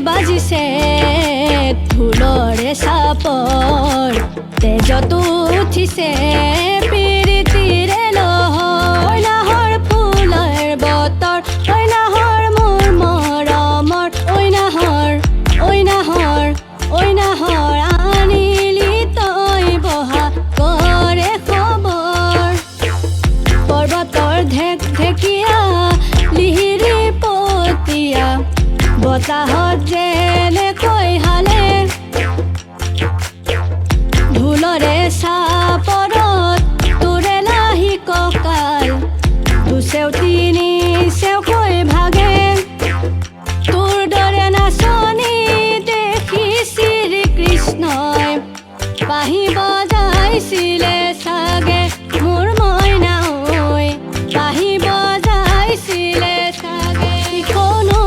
বাজিছে ঢোলৰে চাপৰ তেজত উঠিছে প্ৰীতিৰে লহৰ নাহৰ ফুলৰ বতৰ ঐ নাহৰ মোৰ মৰমৰ ঐ নাহৰ আনিলি তই বহা কৰে খবৰ পৰ্বতৰ ঢেক ঢেকীয়া লিহিৰি পতীয়া বতাহত যেনেকৈ হালে ঢোলৰে চাপৰত তোৰে লাহি কঁকাল দুচেও তিনি চেওকৈ ভাগে তোৰ দৰে নাচনি দেখি শ্ৰীকৃষ্ণই বাঁহী বজাইছিলে চাগে মোৰ মইনা ঐ বাঁহী বজাইছিলে চাগে কোনো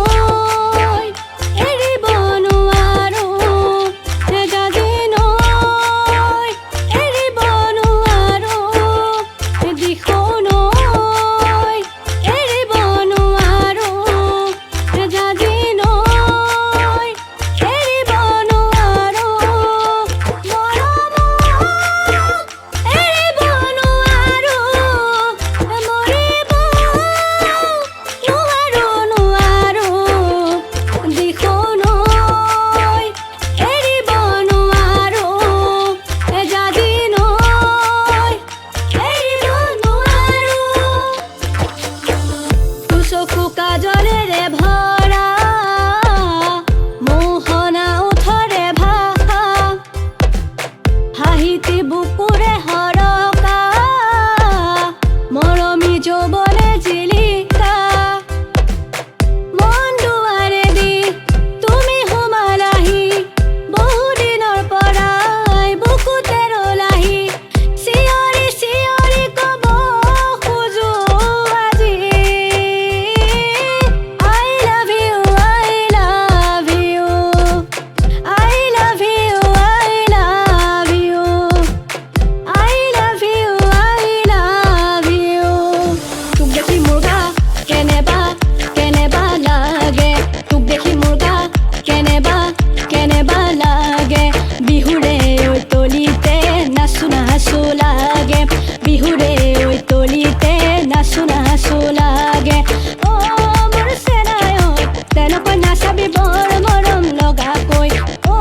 এৰিব নোৱাৰো নেজাজি নৈ এৰিব নোৱাৰো দিশো নৈ এৰিব নোৱাৰো নেজাজি নৈ এৰিব নোৱাৰো মৰমক এৰিব নোৱাৰো মৰিব নোৱাৰো দিশো নৈ এৰিব নোৱাৰো নেজাজি নৈ এৰিব নোৱাৰো চকু কাজলেৰে ভৰা মোহনা ওঠৰে ভাষা হাঁহিতি বুকুৰে হৰকা মৰমী যৌৱনে জিলিকা মন দুৱাৰেদি তুমি সোমালাহি বহুদিনৰ পৰাই বুকুতে ৰলাহি চিঞৰি চিঞৰি ক'ব খোজো আজি I love you, I love you, I love you, I love you, I love you, I love you. তোক দেখি মোৰ গা কেনেবা লাগে তোক দেখি মোৰ গা কেনেবা লাগে বিহুৰে ঐ তলিতে নাচো নাচো লাগে বিহুৰে ঐ তলিতে নাচো নাচো লাগে অ মোৰ চেনায়ত তেনেকৈ নাচাবি বৰ মৰম লগাকৈ অ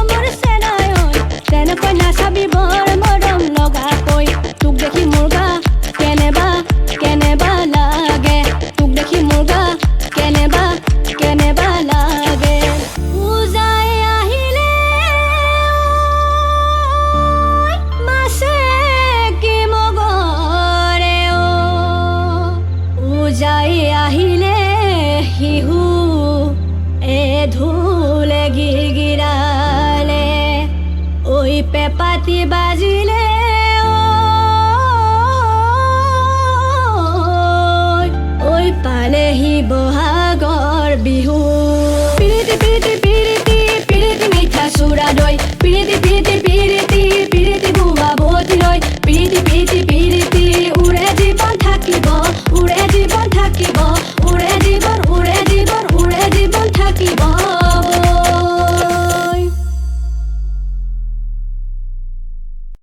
মোৰ চেনায়ত তেনেকৈ নাচাবি বৰ মৰম লগাকৈ তোক দেখি মোৰ গা কেনেবা লাগে তোক দেখি মোৰ গা কেনেবা লাগে উজাই আহিলে মাছে কি মগৰে উজাই আহিলে শিহু এ ঢোলে গিৰগিৰালে ঐ পেঁপাতি বাজিলে ঐ পালেহি বহাগৰ বিহু পিৰিতি পিৰিতি পিৰিতি পিৰিতি মিঠা চুৰা দৈ পিৰিতি পিৰিতি